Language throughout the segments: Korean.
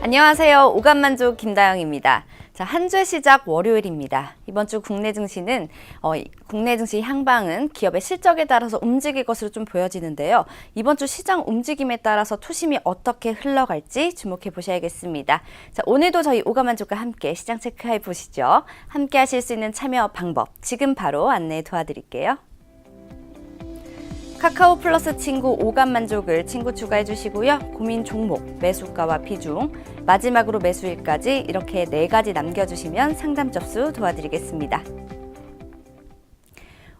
안녕하세요. 오감만족 김다영입니다. 자, 한 주의 시작 월요일입니다. 이번 주 국내 증시는 국내 증시 향방은 기업의 실적에 따라서 움직일 것으로 좀 보여지는데요. 이번 주 시장 움직임에 따라서 투심이 어떻게 흘러갈지 주목해 보셔야겠습니다. 자, 오늘도 저희 오감만족과 함께 시장 체크해 보시죠. 함께 하실 수 있는 참여 방법 지금 바로 안내 도와드릴게요. 카카오 플러스 친구 오감만족을 친구 추가해 주시고요. 고민 종목, 매수가와 비중, 마지막으로 매수일까지 이렇게 4가지 남겨주시면 상담 접수 도와드리겠습니다.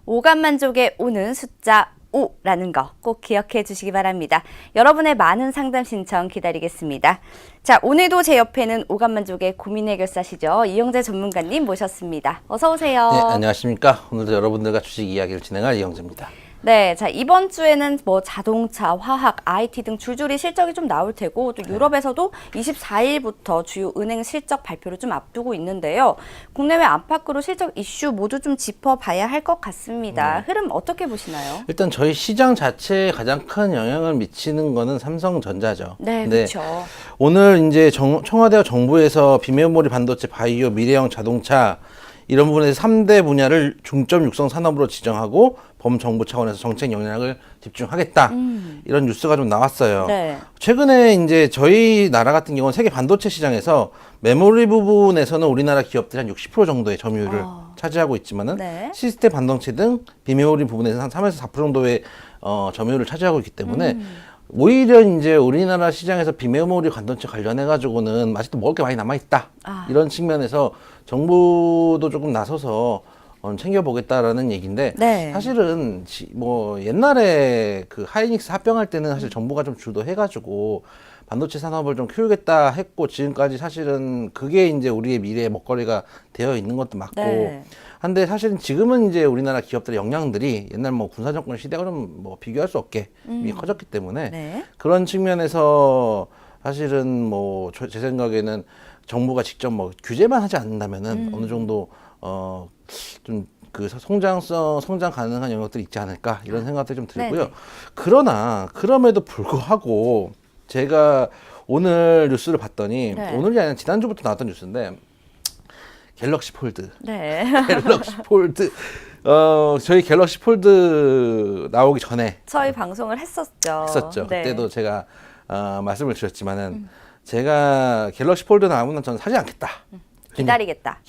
오감만족에 오는 숫자 5라는 거 꼭 기억해 주시기 바랍니다. 여러분의 많은 상담 신청 기다리겠습니다. 자, 오늘도 제 옆에는 오감만족의 고민 해결사시죠. 이영재 전문가님 모셨습니다. 어서 오세요. 네, 안녕하십니까. 오늘도 여러분들과 주식 이야기를 진행할 이영재입니다. 네, 자, 이번 주에는 뭐 자동차, 화학, IT 등 줄줄이 실적이 좀 나올 테고 또 유럽에서도 24일부터 주요 은행 실적 발표를 좀 앞두고 있는데요. 국내외 안팎으로 실적 이슈 모두 좀 짚어봐야 할 것 같습니다. 흐름 어떻게 보시나요? 일단 저희 시장 자체에 가장 큰 영향을 미치는 거는 삼성전자죠. 네, 그렇죠. 오늘 이제 청와대와 정부에서 비메모리 반도체, 바이오, 미래형 자동차 이런 부분에서 3대 분야를 중점 육성 산업으로 지정하고 범정부 차원에서 정책 영향을 집중하겠다. 이런 뉴스가 좀 나왔어요. 네. 최근에 이제 저희 나라 같은 경우는 세계 반도체 시장에서 메모리 부분에서는 우리나라 기업들이 한 60% 정도의 점유율을 차지하고 있지만은 네. 시스템 반도체 등 비메모리 부분에서 한 3에서 4% 정도의 점유율을 차지하고 있기 때문에 오히려 이제 우리나라 시장에서 비메모리 반도체 관련해 가지고는 아직도 먹을 게 많이 남아 있다. 이런 측면에서 정부도 조금 나서서 챙겨보겠다라는 얘기인데 네. 사실은 뭐 옛날에 그 하이닉스 합병할 때는 사실 정부가 좀 주도해가지고 반도체 산업을 좀 키우겠다 했고 지금까지 사실은 그게 이제 우리의 미래의 먹거리가 되어 있는 것도 맞고 네. 한데 사실은 지금은 이제 우리나라 기업들의 역량들이 옛날 뭐 군사정권 시대가 좀 뭐 비교할 수 없게 이미 커졌기 때문에 네. 그런 측면에서 사실은 뭐 제 생각에는 정부가 직접 뭐 규제만 하지 않는다면은 어느 정도 좀 그 성장 가능한 영역들이 있지 않을까 이런 생각들이 좀 들고요. 네네. 그러나 그럼에도 불구하고 제가 오늘 뉴스를 봤더니 네. 오늘이 아니라 지난주부터 나왔던 뉴스인데 갤럭시 폴드. 네. 갤럭시 폴드. 저희 갤럭시 폴드 나오기 전에 저희 방송을 했었죠. 네. 그때도 제가 말씀을 드렸지만은 제가 갤럭시 폴드 나오면 저는 사지 않겠다. 기다리겠다.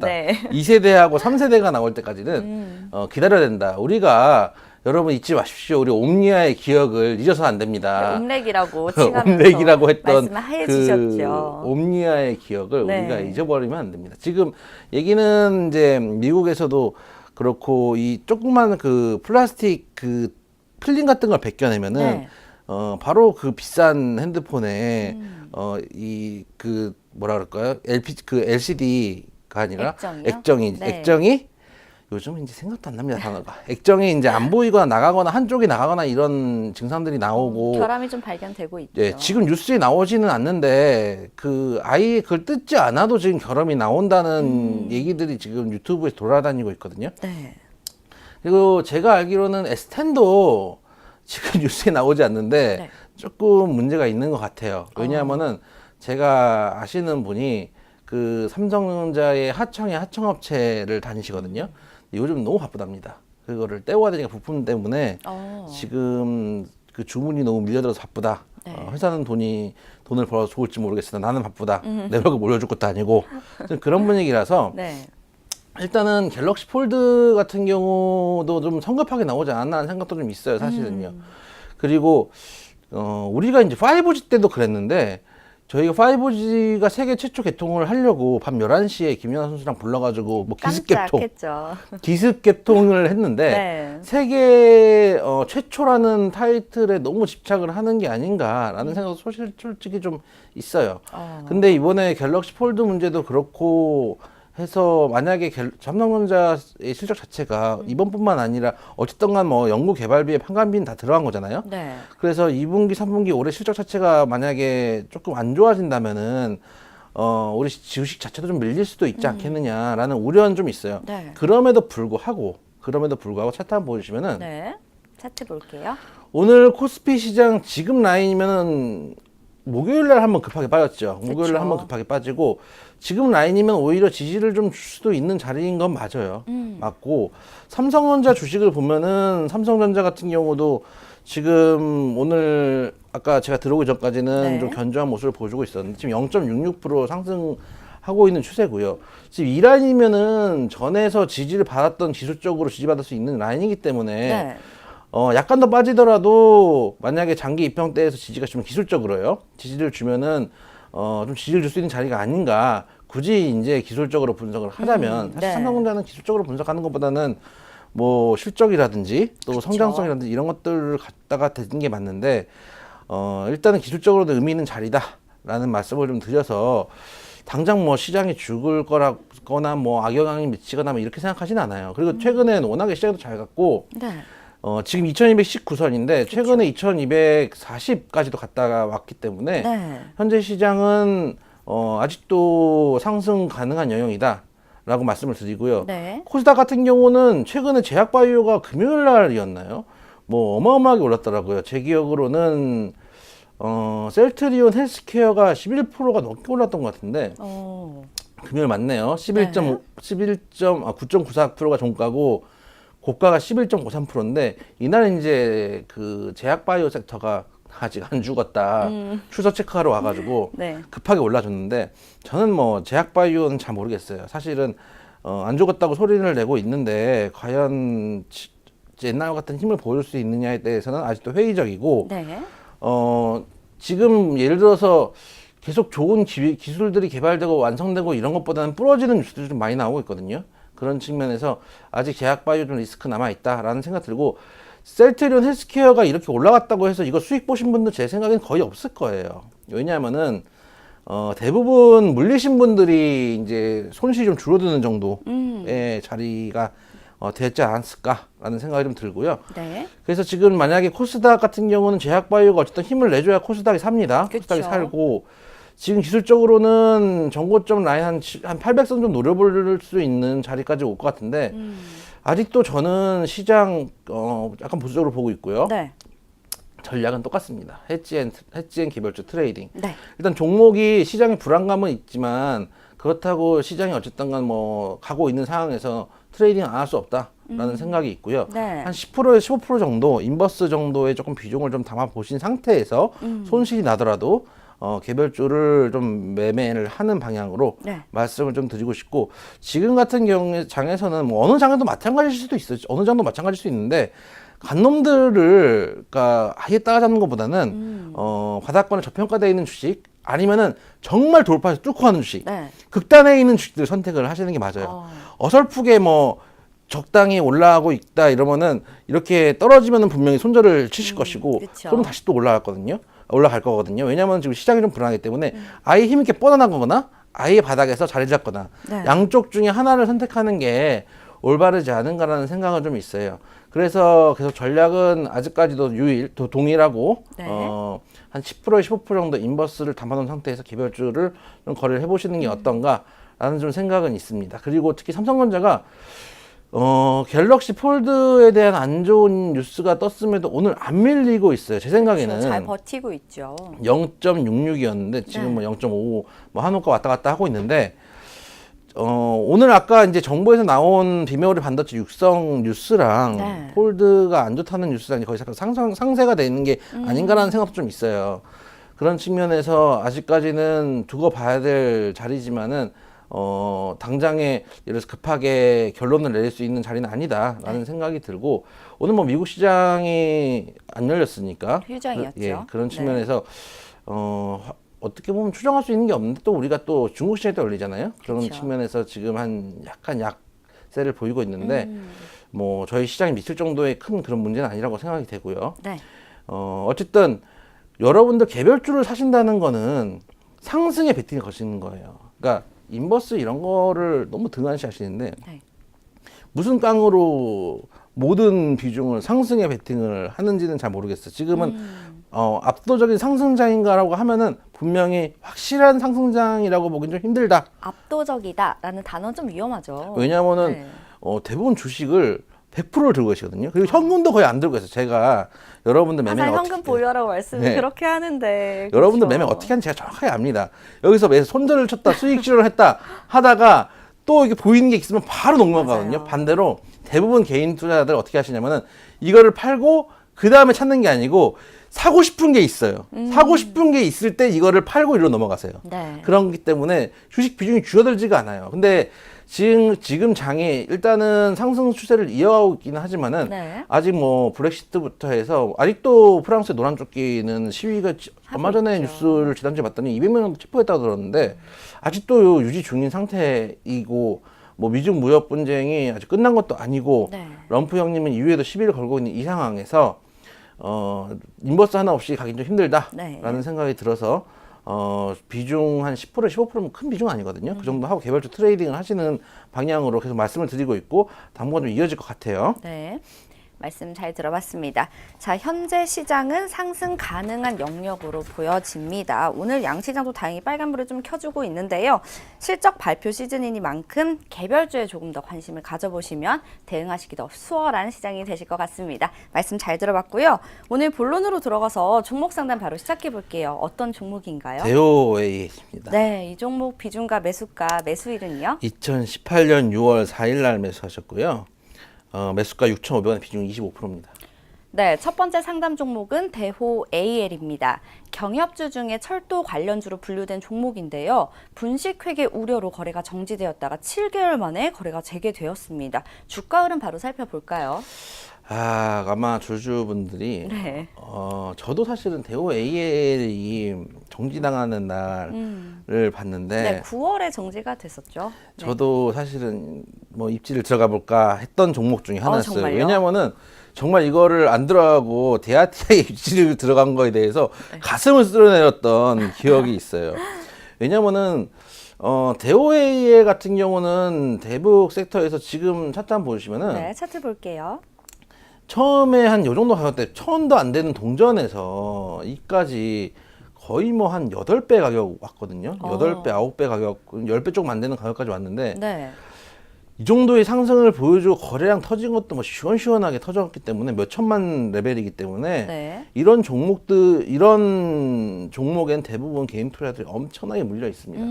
네. 2세대하고 3세대가 나올 때까지는 기다려야 된다. 우리가 여러분 잊지 마십시오. 우리 옴니아의 기억을 잊어서 안 됩니다. 옴렉이라고 칭하면서 옴렉이라고 했던 말씀해 그 주셨죠. 옴니아의 기억을 네. 우리가 잊어버리면 안 됩니다. 지금 얘기는 이제 미국에서도 그렇고 이 조그만 그 플라스틱 그 필름 같은 걸 벗겨내면은 네. 바로 그 비싼 핸드폰에 이 그 뭐라 그럴까요? LCD가 아니라 액정이요? 액정이 요즘 이제 생각도 안 납니다, 단어가. 액정이 이제 안 보이거나 나가거나 한쪽이 나가거나 이런 증상들이 나오고 결함이 좀 발견되고 있죠. 예, 지금 뉴스에 나오지는 않는데 그 아예 그걸 뜯지 않아도 지금 결함이 나온다는 얘기들이 지금 유튜브에 돌아다니고 있거든요. 네. 그리고 제가 알기로는 S10도 지금 뉴스에 나오지 않는데 네. 조금 문제가 있는 것 같아요. 왜냐하면은 제가 아시는 분이 그 삼성전자의 하청업체를 다니시거든요. 요즘 너무 바쁘답니다. 그거를 떼워야 되니까 부품 때문에 지금 그 주문이 너무 밀려들어서 바쁘다. 네. 회사는 돈을 벌어서 좋을지 모르겠으나 나는 바쁘다. 내 월급 올려줄 것도 아니고 좀 그런 분위기라서 네. 일단은 갤럭시 폴드 같은 경우도 좀 성급하게 나오지 않았나 하는 생각도 좀 있어요, 사실은요. 그리고 우리가 이제 5G 때도 그랬는데 저희가 5G가 세계 최초 개통을 하려고 밤 11시에 김연아 선수랑 불러가지고 뭐 기습 개통을 했는데 네. 세계 최초라는 타이틀에 너무 집착을 하는 게 아닌가라는 생각도 솔직히 좀 있어요. 근데 이번에 갤럭시 폴드 문제도 그렇고 해서 만약에 삼성전자의 실적 자체가 이번뿐만 아니라 어쨌든 간 뭐 연구 개발비에 판관비는 다 들어간 거잖아요. 네. 그래서 2분기, 3분기 올해 실적 자체가 만약에 조금 안 좋아진다면은 우리 주식 자체도 좀 밀릴 수도 있지 않겠느냐라는 우려는 좀 있어요. 네. 그럼에도 불구하고 차트 한번 보여주시면은 네. 차트 볼게요. 오늘 코스피 시장 지금 라인이면은 목요일 날 한번 급하게 빠졌죠. 목요일 날 그쵸. 한번 급하게 빠지고 지금 라인이면 오히려 지지를 좀 줄 수도 있는 자리인 건 맞아요. 맞고 삼성전자 주식을 보면은 삼성전자 같은 경우도 지금 오늘 아까 제가 들어오기 전까지는 네. 좀 견조한 모습을 보여주고 있었는데 지금 0.66% 상승하고 있는 추세고요. 지금 이 라인이면은 전에서 지지를 받았던 기술적으로 지지받을 수 있는 라인이기 때문에 네. 약간 더 빠지더라도 만약에 장기 입형대에서 지지가 주면 기술적으로요. 지지를 주면은 좀 지지를 줄 수 있는 자리가 아닌가. 굳이 이제 기술적으로 분석을 하자면 사실 네. 삼성전자는 기술적으로 분석하는 것보다는 뭐 실적이라든지 또 그쵸. 성장성이라든지 이런 것들을 갖다가 대는 게 맞는데 일단은 기술적으로도 의미 있는 자리다라는 말씀을 좀 드려서 당장 뭐 시장이 죽을 거라거나 뭐 악영향이 미치거나 뭐 이렇게 생각하진 않아요. 그리고 최근엔 워낙에 시장도 잘 갔고 네. 지금 2219선인데 최근에 2240까지도 갔다가 왔기 때문에 네. 현재 시장은 아직도 상승 가능한 영역이다라고 말씀을 드리고요. 네. 코스닥 같은 경우는 최근에 제약바이오가 금요일 날이었나요? 뭐 어마어마하게 올랐더라고요. 제 기억으로는 셀트리온 헬스케어가 11%가 넘게 올랐던 것 같은데 금요일 맞네요. 9.94%가 종가고 고가가 11.53%인데 이날 이제 그 제약바이오 섹터가 아직 안 죽었다 추서 체크하러 와가지고 네. 급하게 올라줬는데 저는 뭐 제약바이오는 잘 모르겠어요. 사실은 안 죽었다고 소리를 내고 있는데 과연 옛날 같은 힘을 보여줄 수 있느냐에 대해서는 아직도 회의적이고 네. 지금 예를 들어서 계속 좋은 기술들이 개발되고 완성되고 이런 것보다는 부러지는 뉴스들이 좀 많이 나오고 있거든요. 그런 측면에서 아직 제약바이오 좀 리스크 남아있다라는 생각 들고 셀트리온 헬스케어가 이렇게 올라갔다고 해서 이거 수익 보신 분들 제 생각엔 거의 없을 거예요. 왜냐하면은 대부분 물리신 분들이 이제 손실이 좀 줄어드는 정도의 자리가 됐지 않았을까라는 생각이 좀 들고요. 네. 그래서 지금 만약에 코스닥 같은 경우는 제약바이오가 어쨌든 힘을 내줘야 코스닥이 삽니다. 그쵸. 코스닥이 살고 지금 기술적으로는 정고점 라인 한 800선 좀 노려볼 수 있는 자리까지 올 것 같은데 아직도 저는 시장 약간 보수적으로 보고 있고요. 네. 전략은 똑같습니다. 해지앤 기별주 트레이딩. 네. 일단 종목이 시장에 불안감은 있지만 그렇다고 시장이 어쨌든 간 뭐 가고 있는 상황에서 트레이딩 안 할 수 없다라는 생각이 있고요. 네. 한 10%에서 15% 정도 인버스 정도의 조금 비중을 좀 담아 보신 상태에서 손실이 나더라도 개별주를 좀 매매를 하는 방향으로 네. 말씀을 좀 드리고 싶고 지금 같은 경우에 장에서는 뭐 어느 장에도 마찬가지일 수도 있어요. 어느 장도 마찬가지일 수 있는데 간 놈들을 그러니까 아예 따라잡는 것보다는 바닥권에 저평가되어 있는 주식 아니면은 정말 돌파해서 뚫고 가는 주식 네. 극단에 있는 주식들 선택을 하시는 게 맞아요. 어설프게 뭐 적당히 올라가고 있다 이러면은 이렇게 떨어지면은 분명히 손절을 치실 것이고 그쵸. 그럼 다시 또 올라갈 거거든요. 왜냐하면 지금 시장이 좀 불안하기 때문에 아예 힘있게 뻗어나가거나 아예 바닥에서 자리 잡거나 네. 양쪽 중에 하나를 선택하는 게 올바르지 않은가라는 생각은 좀 있어요. 그래서 계속 전략은 아직까지도 동일하고 네. 한 10%에 15% 정도 인버스를 담아놓은 상태에서 개별주를 좀 거래를 해보시는 게 어떤가라는 좀 생각은 있습니다. 그리고 특히 삼성전자가 갤럭시 폴드에 대한 안 좋은 뉴스가 떴음에도 오늘 안 밀리고 있어요. 제 생각에는 잘 버티고 있죠. 0.66이었는데 지금 네. 뭐 0.55, 뭐 한호가 왔다 갔다 하고 있는데 오늘 아까 이제 정부에서 나온 비메모리 반도체 육성 뉴스랑 네. 폴드가 안 좋다는 뉴스랑 거의 상세가 돼 있는 게 아닌가라는 생각도 좀 있어요. 그런 측면에서 아직까지는 두고 봐야 될 자리지만은 당장에 예를 들어서 급하게 결론을 내릴 수 있는 자리는 아니다라는 생각이 들고 오늘 뭐 미국 시장이 안 열렸으니까 휴장이었죠. 예, 그런 네. 측면에서 어떻게 보면 추정할 수 있는 게 없는데 또 우리가 또 중국 시장에 또 열리잖아요. 그런 그쵸. 측면에서 지금 약간 약세를 보이고 있는데 뭐 저희 시장이 미칠 정도의 큰 그런 문제는 아니라고 생각이 되고요. 네. 어쨌든 여러분들 개별주를 사신다는 거는 상승의 베팅을 거시는 거예요. 그러니까 인버스 이런 거를 너무 등한시 하시는데 네. 무슨 깡으로 모든 비중을 상승에 베팅을 하는지는 잘 모르겠어요. 지금은 압도적인 상승장인가라고 하면은 분명히 확실한 상승장이라고 보긴 좀 힘들다. 압도적이다라는 단어는 좀 위험하죠. 왜냐하면은 네. 대부분 주식을 100%를 들고 계시거든요. 그리고 현금도 거의 안 들고 계세요. 제가 여러분들 매매 항상 어떻게 현금 보유하라고 말씀을 네. 그렇게 하는데 여러분들 그렇죠. 매매 어떻게 하는지 제가 정확하게 압니다. 여기서 매수 손절을 쳤다 수익 실현을 했다 하다가 또 이게 보이는 게 있으면 바로 넘어가거든요. 맞아요. 반대로 대부분 개인 투자자들 어떻게 하시냐면은 이거를 팔고 그 다음에 찾는 게 아니고 사고 싶은 게 있어요. 사고 싶은 게 있을 때 이거를 팔고 이리로 넘어가세요. 네. 그렇기 때문에 주식 비중이 줄어들지가 않아요. 근데 지금 장이 일단은 상승 추세를 이어가고 있기는 하지만은 네. 아직 뭐 브렉시트부터 해서 아직도 프랑스의 노란조끼는 시위가 얼마 전에 있죠. 뉴스를 지난주에 봤더니 200명 정도 체포했다고 들었는데 아직도 유지 중인 상태이고 뭐 미중 무역 분쟁이 아직 끝난 것도 아니고 네. 럼프 형님은 이후에도 시비를 걸고 있는 이 상황에서 인버스 하나 없이 가긴 좀 힘들다라는 네. 생각이 들어서 비중 한 10% 15%면 큰 비중 아니거든요. 그 정도 하고 개별적 트레이딩을 하시는 방향으로 계속 말씀을 드리고 있고 당분간 좀 이어질 것 같아요. 네. 말씀 잘 들어봤습니다. 자, 현재 시장은 상승 가능한 영역으로 보여집니다. 오늘 양시장도 다행히 빨간불을 좀 켜주고 있는데요. 실적 발표 시즌이니만큼 개별주에 조금 더 관심을 가져보시면 대응하시기 더 수월한 시장이 되실 것 같습니다. 말씀 잘 들어봤고요. 오늘 본론으로 들어가서 종목 상담 바로 시작해 볼게요. 어떤 종목인가요? 대호웨이입니다. 네, 이 종목 비중가 매수가 매수일은요? 2018년 6월 4일 날 매수하셨고요. 매수가 6,500원, 비중 25%입니다. 네, 첫 번째 상담 종목은 대호 AL입니다. 경협주 중에 철도 관련주로 분류된 종목인데요. 분식 회계 우려로 거래가 정지되었다가 7개월 만에 거래가 재개되었습니다. 주가 흐름 바로 살펴볼까요? 아마 주주분들이 네. 저도 사실은 대호 AL이 정지당하는 날을 봤는데 네, 9월에 정지가 됐었죠. 네. 저도 사실은 뭐 입지를 들어가 볼까 했던 종목 중에 하나였어요. 정말요? 왜냐면은 정말 이거를 안 들어가고 대하티아의 입지를 들어간 거에 대해서 가슴을 쓸어내렸던 기억이 있어요. 왜냐면은 대호웨이 같은 경우는 대북 섹터에서 지금 차트 한번 보시면은 네, 차트 볼게요. 처음에 한 요 정도 가격대 1,000원도 안 되는 동전에서 이까지 거의 뭐 한 8배 가격 왔거든요. 8배, 9배 가격, 10배 조금 안 되는 가격까지 왔는데 네. 이 정도의 상승을 보여주고 거래량 터진 것도 뭐 시원시원하게 터졌기 때문에 몇 천만 레벨이기 때문에 네. 이런 종목엔 대부분 개인 투자자들이 엄청나게 물려 있습니다.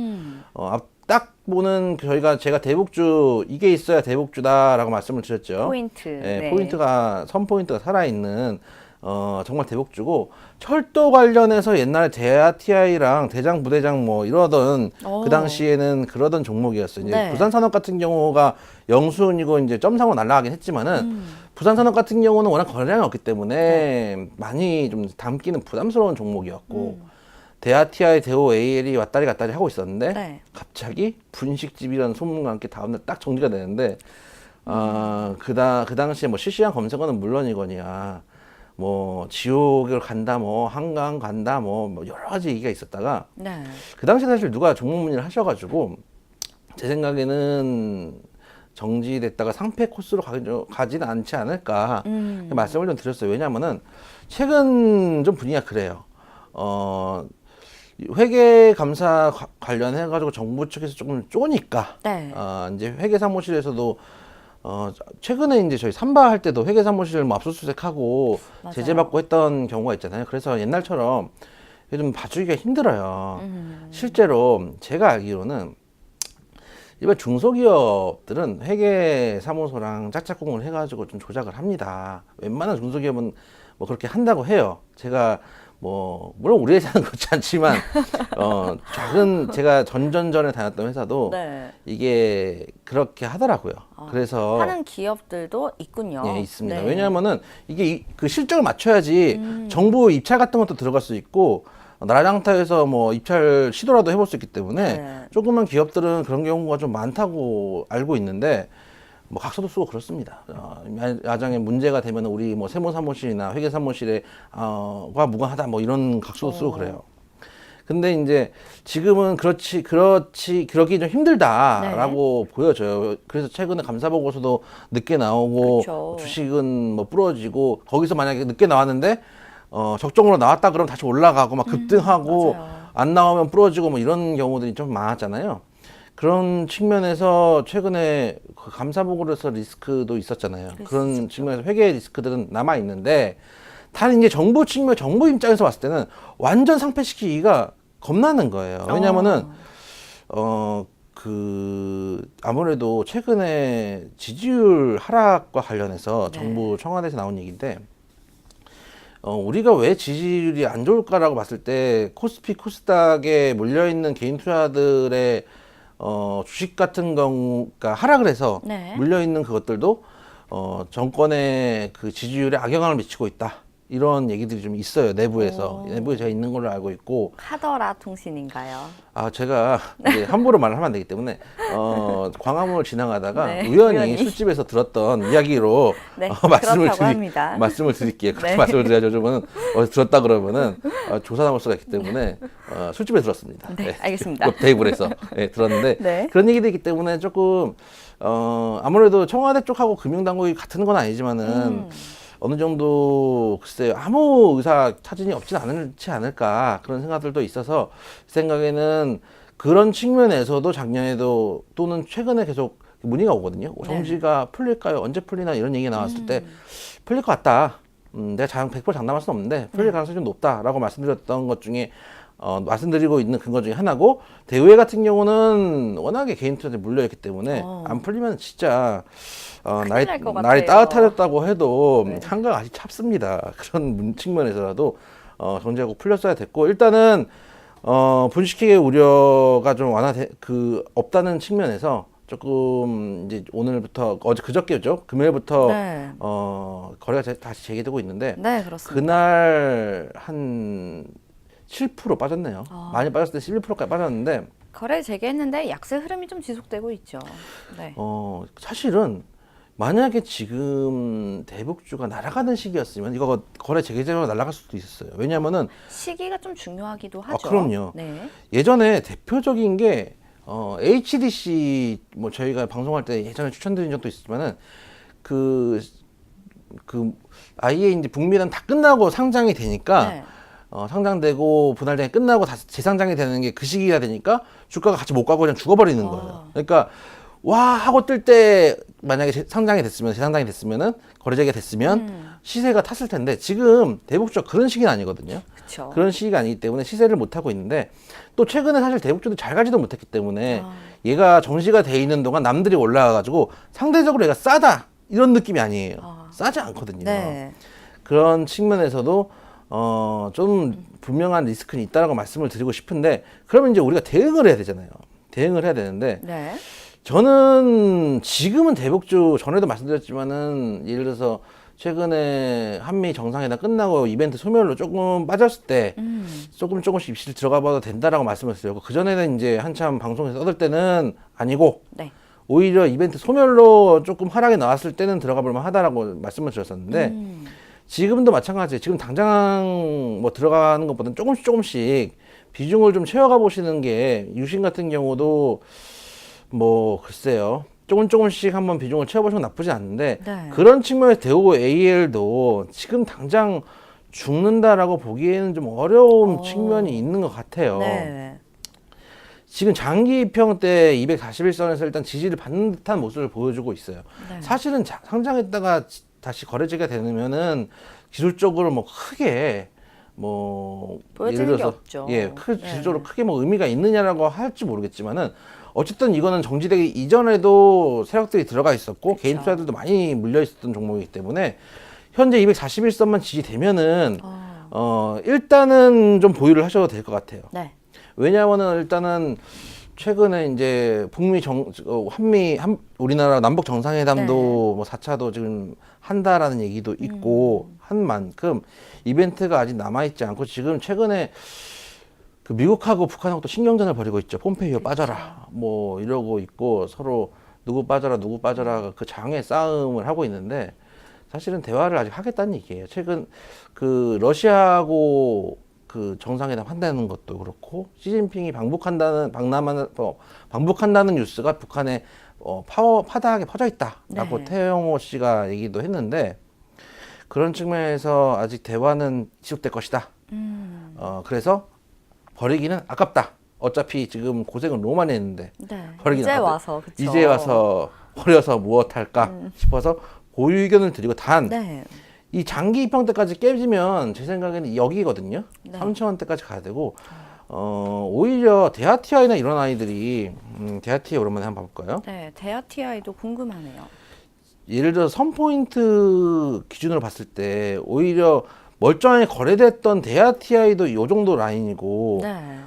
딱 보는 제가 대북주 이게 있어야 대북주다라고 말씀을 드렸죠. 포인트. 네, 네. 포인트가 선포인트가 살아있는 정말 대북주고 철도 관련해서 옛날에 대하티아이랑 대장 부대장 뭐 이러던 그 당시에는 그러던 종목이었어요. 이제 네. 부산산업 같은 경우가 영수은이고 이제 점상으로 날아가긴 했지만은 부산산업 같은 경우는 워낙 거래량이 없기 때문에 많이 좀 담기는 부담스러운 종목이었고 대하티아이 대호 AL이 왔다리 갔다리 하고 있었는데 네. 갑자기 분식집이라는 소문과 함께 다음날 딱 정지가 되는데 그 당시에 뭐 실시간 검색어는 물론이거니와 뭐 지옥을 간다 뭐 한강 간다 뭐 여러 가지 얘기가 있었다가 네. 그 당시에 사실 누가 종목 문의를 하셔가지고 제 생각에는 정지됐다가 상패 코스로 가지는 않지 않을까 말씀을 좀 드렸어요. 왜냐하면은 최근 좀 분위기가 그래요. 회계 감사 관련해가지고 정부 측에서 조금 쪼니까 네. 이제 회계 사무실에서도 최근에 이제 저희 삼바 할 때도 회계 사무실 뭐 압수수색하고 맞아요. 제재받고 했던 경우가 있잖아요. 그래서 옛날처럼 좀 봐주기가 힘들어요. 실제로 제가 알기로는 일반 중소기업들은 회계 사무소랑 짝짝꿍을 해가지고 좀 조작을 합니다. 웬만한 중소기업은 뭐 그렇게 한다고 해요. 제가 뭐 물론 우리 회사는 그렇지 않지만 제가 전에 다녔던 회사도 네. 이게 그렇게 하더라고요. 그래서 하는 기업들도 있군요. 예, 있습니다. 네. 왜냐하면은 이게 그 실적을 맞춰야지 정부 입찰 같은 것도 들어갈 수 있고 나라장터에서 뭐 입찰 시도라도 해볼 수 있기 때문에 네. 조그만 기업들은 그런 경우가 좀 많다고 알고 있는데 뭐 각서도 쓰고 그렇습니다. 야장에 문제가 되면 우리 뭐 세무사무실이나 회계사무실에 과 무관하다 뭐 이런 각서도 쓰고 그래요. 근데 이제 지금은 그러기 좀 힘들다라고 보여져요. 그래서 최근에 감사보고서도 늦게 나오고 그쵸. 주식은 뭐 부러지고 거기서 만약에 늦게 나왔는데 적정으로 나왔다 그러면 다시 올라가고 막 급등하고 맞아요. 안 나오면 부러지고 뭐 이런 경우들이 좀 많았잖아요. 그런 측면에서 최근에 그 감사보고로서 리스크도 있었잖아요. 그럴 수 그런 있었죠. 측면에서 회계 리스크들은 남아 있는데, 단 이제 정부 측면, 정부 입장에서 봤을 때는 완전 상폐시키기가 겁나는 거예요. 왜냐면은 아무래도 최근에 지지율 하락과 관련해서 네. 정부 청와대에서 나온 얘기인데, 우리가 왜 지지율이 안 좋을까라고 봤을 때 코스피, 코스닥에 물려있는 개인 투자들의 주식 같은 경우가 하락을 해서 네. 물려있는 그것들도 정권의 그 지지율에 악영향을 미치고 있다. 이런 얘기들이 좀 있어요. 내부에서. 내부에 제가 있는 걸로 알고 있고. 카더라 통신인가요? 제가 이제 함부로 말을 하면 안 되기 때문에 광화문을 지나가다가 네, 우연히 우연히. 술집에서 들었던 이야기로 네, 말씀을 합니다. 말씀을 드릴게요. 그렇게 네. 말씀을 드려야죠. 저는 어디서 들었다 그러면은 조사당할 수가 있기 때문에 술집에 들었습니다. 네, 알겠습니다. 옆 테이블에서 들었는데 네. 그런 얘기도 있기 때문에 조금 아무래도 청와대 쪽하고 금융당국이 같은 건 아니지만은 어느 정도 글쎄요, 아무 의사 타진이 없진 않지 않을까 그런 생각들도 있어서 제 생각에는 그런 측면에서도 작년에도 또는 최근에 계속 문의가 오거든요. 정지가 풀릴까요? 언제 풀리나 이런 얘기 나왔을 때 풀릴 것 같다. 내가 100% 장담할 수는 없는데 풀릴 가능성이 좀 높다라고 말씀드렸던 것 중에 말씀드리고 있는 근거 중에 하나고, 대우회 같은 경우는 워낙에 개인 투자에 물려있기 때문에 안 풀리면 진짜 큰일 날것 날이 같아요. 따뜻해졌다고 해도 네. 한가가 아직 찹습니다. 그런 측면에서라도 정지가 꼭 풀렸어야 됐고, 일단은 분식회계 우려가 좀 없다는 측면에서 조금 이제 오늘부터 그저께죠, 금요일부터 네. 거래가 다시 재개되고 있는데, 네, 그렇습니다. 그날 한 7% 빠졌네요. 많이 빠졌을 때 11%까지 빠졌는데, 거래 재개했는데 약세 흐름이 좀 지속되고 있죠. 네. 사실은 만약에 지금 대북주가 날아가는 시기였으면 이거 거래 재개제로 날아갈 수도 있었어요. 왜냐면은 시기가 좀 중요하기도 하죠. 그럼요. 네. 예전에 대표적인 게 HDC, 뭐 저희가 방송할 때 예전에 추천드린 적도 있었지만은 아예 이제 북미랑 다 끝나고 상장이 되니까 네. 상장되고 분할장이 끝나고 다 재상장이 되는 게 그 시기가 되니까 주가가 같이 못 가고 그냥 죽어버리는 거예요. 그러니까 와 하고 뜰 때 만약에 재상장이 됐으면은 거래재개가 됐으면 시세가 탔을 텐데, 지금 대북주가 그런 시기는 아니거든요. 그렇죠. 그런 시기가 아니기 때문에 시세를 못 하고 있는데, 또 최근에 사실 대북주도 잘 가지도 못했기 때문에 얘가 정시가 돼 있는 동안 남들이 올라가가지고 상대적으로 얘가 싸다 이런 느낌이 아니에요. 싸지 않거든요. 네. 그런 측면에서도 좀 분명한 리스크는 있다라고 말씀을 드리고 싶은데, 그러면 이제 우리가 대응을 해야 되잖아요. 대응을 해야 되는데, 네. 저는 지금은 대북주, 전에도 말씀드렸지만은 예를 들어서 최근에 한미 정상회담 끝나고 이벤트 소멸로 조금 빠졌을 때 조금씩 입실 들어가 봐도 된다라고 말씀을 드렸고, 그전에는 이제 한참 방송에서 떠들 때는 아니고, 네. 오히려 이벤트 소멸로 조금 하락이 나왔을 때는 들어가 볼만 하다라고 말씀을 드렸었는데, 지금도 마찬가지예요. 지금 당장 뭐 들어가는 것보다는 조금씩 비중을 좀 채워가 보시는 게, 유신 같은 경우도 뭐 글쎄요, 조금씩 한번 비중을 채워보시면 나쁘지 않는데, 네. 그런 측면에서 대우 AL도 지금 당장 죽는다라고 보기에는 좀 어려운 측면이 있는 것 같아요. 네. 지금 장기 입형 때 241선에서 일단 지지를 받는 듯한 모습을 보여주고 있어요. 네. 사실은 상장했다가 다시 거래제가 되면은 기술적으로 뭐 크게 뭐 보여지는 게 없죠. 기술적으로 크게 뭐 의미가 있느냐라고 할지 모르겠지만은, 어쨌든 이거는 정지되기 이전에도 세력들이 들어가 있었고, 개인 투자들도 많이 물려 있었던 종목이기 때문에 현재 241선만 지지되면은 일단은 좀 보유를 하셔도 될 것 같아요. 네. 왜냐하면은 일단은 최근에 이제 우리나라 남북 정상회담도 네. 뭐 4차도 지금 한다라는 얘기도 있고 한 만큼 이벤트가 아직 남아있지 않고, 지금 최근에 그 미국하고 북한하고 또 신경전을 벌이고 있죠. 폼페이오 빠져라 뭐 이러고 있고, 서로 누구 빠져라 그 장의 싸움을 하고 있는데, 사실은 대화를 아직 하겠다는 얘기예요. 최근 그 러시아하고 그 정상회담 한다는 것도 그렇고, 시진핑이 방북한다는 뉴스가 북한에 파다하게 퍼져 있다라고 네. 태영호 씨가 얘기도 했는데, 그런 측면에서 아직 대화는 지속될 것이다. 그래서 버리기는 아깝다. 어차피 지금 고생을 너무 많이 했는데 네. 버리긴 이제 하거든. 와서 그쵸. 이제 와서 버려서 무엇할까 싶어서 보유 의견을 드리고 단 이 네. 장기 입형 때까지 깨지면 제 생각에는 여기거든요. 네. 3,000원대까지 가야 되고 오히려 대하티아이나 이런 아이들이 대하티아이 오랜만에 한번 봐볼까요? 네, 대하티아이도 궁금하네요. 예를 들어 선포인트 기준으로 봤을 때 오히려 멀쩡하게 거래됐던 대하티아이도 요 정도 라인이고 네.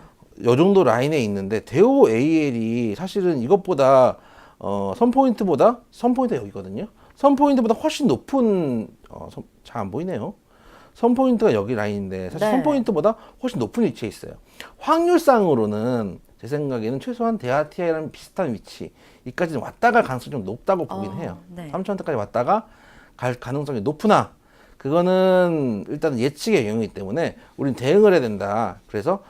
요 정도 라인에 있는데 대우 AL이 사실은 이것보다 선포인트가 여기거든요. 선포인트보다 훨씬 높은 잘 안 보이네요. 선포인트가 여기 라인인데 사실 네. 선포인트보다 훨씬 높은 위치에 있어요. 확률상으로는 제 생각에는 최소한 대하티아이랑 비슷한 위치 이까지는 왔다 갈 가능성이 좀 높다고 보긴 해요. 네. 3,000원대까지 왔다가 갈 가능성이 높으나 그거는 일단 예측의 영역이기 때문에 우린 대응을 해야 된다. 그래서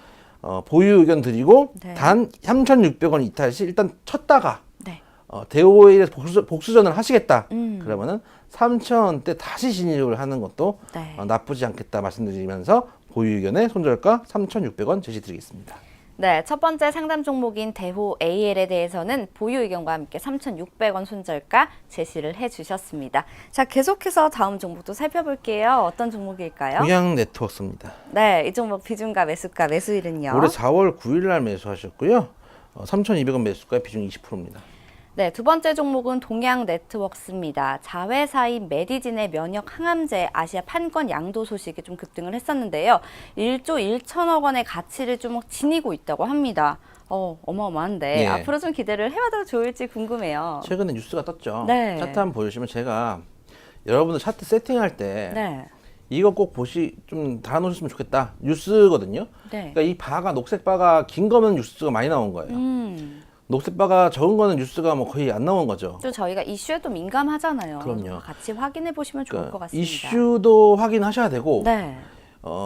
보유 의견 드리고 네. 단 3,600원 이탈 시 일단 쳤다가 네. 대오일에서 복수전을 하시겠다. 음. 그러면은 3,000원대 다시 진입을 하는 것도 네. 나쁘지 않겠다 말씀드리면서 보유 의견의 손절가 3,600원 제시드리겠습니다. 네, 첫 번째 상담 종목인 대호 AL에 대해서는 보유 의견과 함께 3,600원 손절가 제시를 해주셨습니다. 자, 계속해서 다음 종목도 살펴볼게요. 어떤 종목일까요? 동양 네트워크입니다. 네, 이 종목 비중과 매수가, 매수일은요? 올해 4월 9일 날 매수하셨고요. 3,200원 매수가 비중 20%입니다. 네, 두 번째 종목은 동양 네트워크스입니다. 자회사인 메디진의 면역 항암제 아시아 판권 양도 소식이 좀 급등을 했었는데요. 1조 1천억 원의 가치를 좀 지니고 있다고 합니다. 어마어마한데 예. 앞으로 좀 기대를 해봐도 좋을지 궁금해요. 최근에 뉴스가 떴죠. 네. 차트 한번 보여주시면 제가 여러분들 차트 세팅할 때 네, 이거 꼭 좀 달아놓으셨으면 좋겠다. 뉴스거든요. 네. 그러니까 이 바가 녹색 바가 긴 거면 뉴스가 많이 나온 거예요. 녹색 바가 적은 거는 뉴스가 뭐 거의 안 나온 거죠. 또 저희가 이슈에도 민감하잖아요. 그럼요. 같이 확인해 보시면 좋을 것 그러니까 같습니다. 이슈도 확인하셔야 되고 네,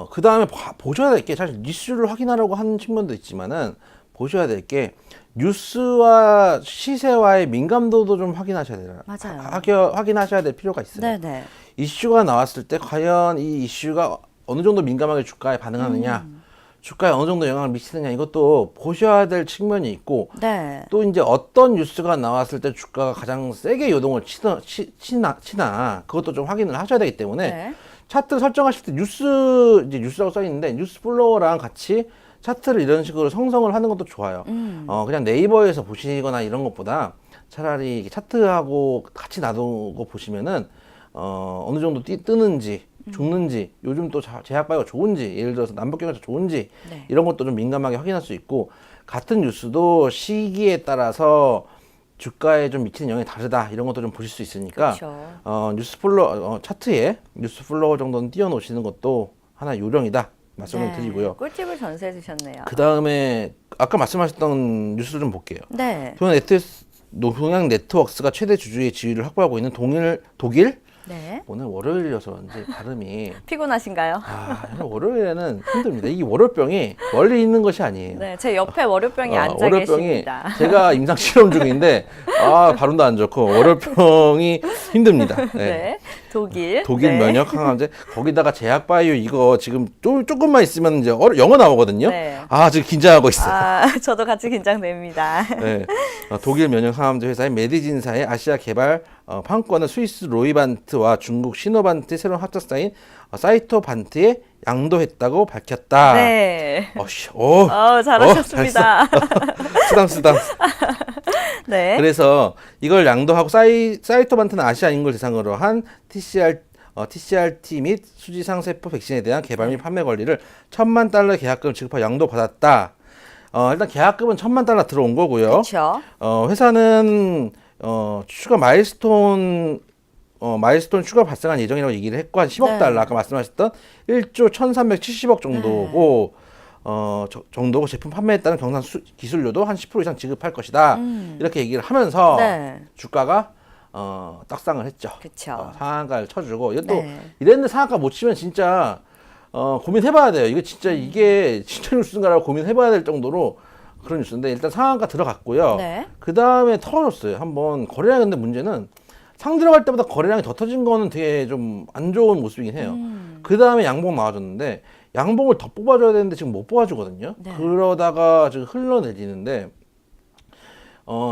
그 다음에 보셔야 될 게 사실 이슈를 확인하려고 하는 측면도 있지만은 보셔야 될 게 뉴스와 시세와의 민감도도 좀 확인하셔야 돼요. 맞아요. 확인하셔야 될 필요가 있어요. 네, 네. 이슈가 나왔을 때 과연 이 이슈가 어느 정도 민감하게 주가에 반응하느냐, 주가에 어느 정도 영향을 미치느냐 이것도 보셔야 될 측면이 있고 네. 또 이제 어떤 뉴스가 나왔을 때 주가가 가장 세게 요동을 치나 그것도 좀 확인을 하셔야 되기 때문에 네. 차트 설정하실 때 뉴스라고 써 있는데 뉴스 플로어랑 같이 차트를 이런 식으로 성성을 하는 것도 좋아요. 그냥 네이버에서 보시거나 이런 것보다 차라리 차트하고 같이 놔두고 보시면은 어느 정도 뜨는지 죽는지 요즘 또 제약 바이오가 좋은지 예를 들어서 남북경제가 좋은지 네. 이런 것도 좀 민감하게 확인할 수 있고 같은 뉴스도 시기에 따라서 주가에 좀 미치는 영향이 다르다 이런 것도 좀 보실 수 있으니까 그렇죠. 뉴스 플로어 차트에 뉴스 플로어 정도는 띄워놓으시는 것도 하나 요령이다 말씀을 드리고요. 꿀팁을 전수해 주셨네요. 그 다음에 아까 말씀하셨던 뉴스를 좀 볼게요. 네. 동양 네트워크스가 최대 주주의 지위를 확보하고 있는 독일 네. 오늘 월요일이어서 그런지 발음이 피곤하신가요? 월요일에는 힘듭니다. 이 월요병이 멀리 있는 것이 아니에요. 네, 제 옆에 월요병이 앉아 월요병이 계십니다. 제가 임상 실험 중인데 발음도 안 좋고 월요병이 힘듭니다. 네. 네, 독일. 독일 네. 면역 항암제 거기다가 제약 바이오 이거 지금 조금만 있으면 이제 영어 나오거든요. 네. 지금 긴장하고 있어요. 저도 같이 긴장됩니다. 네. 독일 면역 항암제 회사인 메디진사의 아시아 개발 판권은 스위스 로이반트와 중국 시노반트의 새로운 합작사인 사이토반트에 양도했다고 밝혔다. 네. 잘했어. 잘하셨습니다. 쓰담쓰담. 네. 그래서 이걸 양도하고 사이토반트는 아시아 인구를 대상으로 한 TCR-T 및 수지상세포 백신에 대한 개발 및 판매 권리를 $1,000만 계약금을 지급하여 양도받았다. 일단 계약금은 $1,000만 들어온 거고요. 그렇죠. 회사는 추가 마일스톤 추가 발생한 예정이라고 얘기를 했고 한 $10억 네. 아까 말씀하셨던 1조 1,370억 정도고 정도고 제품 판매에 따른 경산 기술료도 한 10% 이상 지급할 것이다. 이렇게 얘기를 하면서 네. 주가가 떡상을 했죠. 그렇죠. 상한가를 쳐주고 이것도 네. 이랬는데 상한가 못 치면 진짜 고민해봐야 돼요. 이게 진짜 뉴스인가라고 고민해봐야 될 정도로 그런 뉴스인데 일단 상한가 들어갔고요. 네. 그 다음에 털어졌어요. 한번 거래량 근데 문제는 상 들어갈 때보다 거래량이 더 터진 거는 되게 좀 안 좋은 모습이긴 해요. 그 다음에 양봉 나와줬는데 양봉을 더 뽑아줘야 되는데 지금 못 뽑아주거든요. 네. 그러다가 지금 흘러내리는데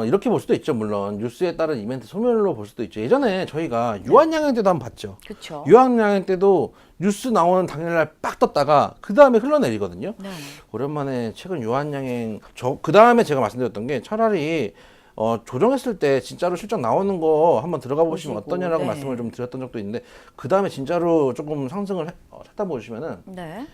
이렇게 볼 수도 있죠. 물론 뉴스에 따른 이벤트 소멸로 볼 수도 있죠. 예전에 저희가 유한양행 때도 한번 봤죠. 그렇죠. 유한양행 때도 뉴스 나오는 당일날 빡 떴다가 그 다음에 흘러내리거든요. 네. 오랜만에 최근 유한양행 그 다음에 제가 말씀드렸던 게 차라리 조정했을 때 진짜로 실적 나오는 거 한번 들어가 보시면 보시고, 어떠냐라고 네. 말씀을 좀 드렸던 적도 있는데 그 다음에 진짜로 조금 상승을 찾다 보시면은 네.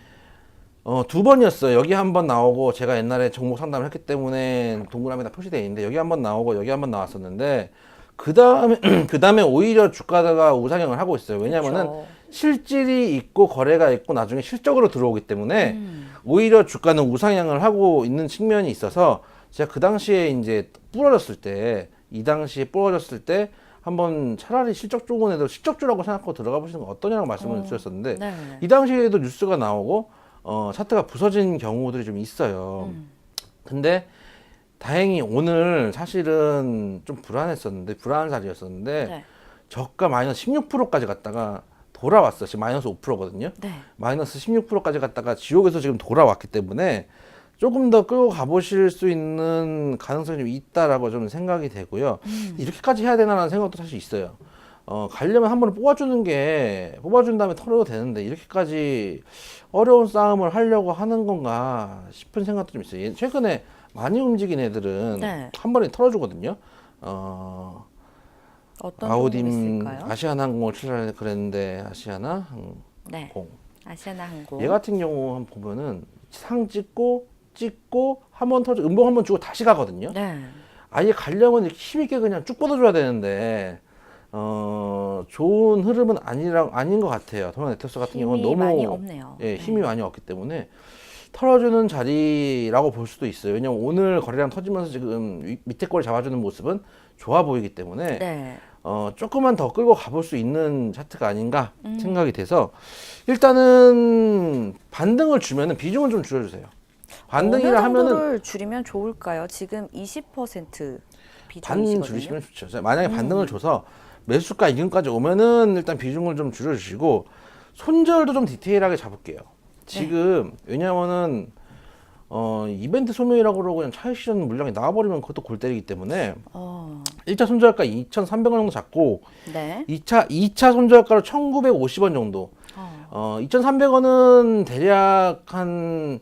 두 번이었어요. 여기 한번 나오고 제가 옛날에 종목 상담을 했기 때문에 동그라미가 표시되어 있는데 여기 한번 나오고 여기 한번 나왔었는데 그 다음에 오히려 주가가 우상향을 하고 있어요. 왜냐하면은 그쵸. 실질이 있고 거래가 있고 나중에 실적으로 들어오기 때문에 오히려 주가는 우상향을 하고 있는 측면이 있어서 제가 그 당시에 이제 부러졌을 때 이 당시에 부러졌을 때 한번 차라리 실적 좋은 애들 실적주라고 생각하고 들어가 보시는 건 어떠냐고 말씀을 드렸었는데 네. 이 당시에도 뉴스가 나오고 차트가 부서진 경우들이 좀 있어요. 근데 다행히 오늘 사실은 좀 불안한 자리였었는데 네. 저가 마이너스 16%까지 갔다가 돌아왔어요. 지금 마이너스 5%거든요. 네. 마이너스 16%까지 갔다가 지옥에서 지금 돌아왔기 때문에 조금 더 끌고 가보실 수 있는 가능성이 좀 있다라고 좀 생각이 되고요. 이렇게까지 해야 되나라는 생각도 사실 있어요. 가려면 한 번에 뽑아준 다음에 털어도 되는데 이렇게까지 어려운 싸움을 하려고 하는 건가 싶은 생각도 좀 있어요. 최근에 많이 움직인 애들은 네. 한 번에 털어주거든요. 어떤 종목 아우딤 있을까요? 아시아나항공을 출연을 그랬는데 아시아나항공 네. 아시아나항공. 얘 같은 경우 한번 보면은 상 찍고 한 번 털어 음봉 한 번 주고 다시 가거든요. 네. 아예 가려면 이렇게 힘있게 그냥 쭉 뻗어줘야 되는데 좋은 흐름은 아닌 것 같아요. 도나네트워스 같은 경우는 힘이 너무 많이 없네요. 예, 힘이 많이 없기 때문에 털어주는 자리라고 볼 수도 있어요. 왜냐면 오늘 거래량 터지면서 지금 밑에 거를 잡아주는 모습은 좋아 보이기 때문에 네. 조금만 더 끌고 가볼 수 있는 차트가 아닌가 생각이 돼서 일단은 반등을 주면은 비중을 좀 줄여주세요. 반등이라 어느 하면은 정도를 줄이면 좋을까요? 지금 20% 비중이시거든요. 반 줄이시면 좋죠. 만약에 반등을 줘서 매수가 이근까지 오면은 일단 비중을 좀 줄여주시고 손절도 좀 디테일하게 잡을게요. 지금 왜냐면은 이벤트 소멸이라고 그러고 그냥 차익 실현 물량이 나와버리면 그것도 골 때리기 때문에 1차 손절가 2,300원 정도 잡고 네. 2차 손절가로 1,950원 정도. 2,300원은 대략 한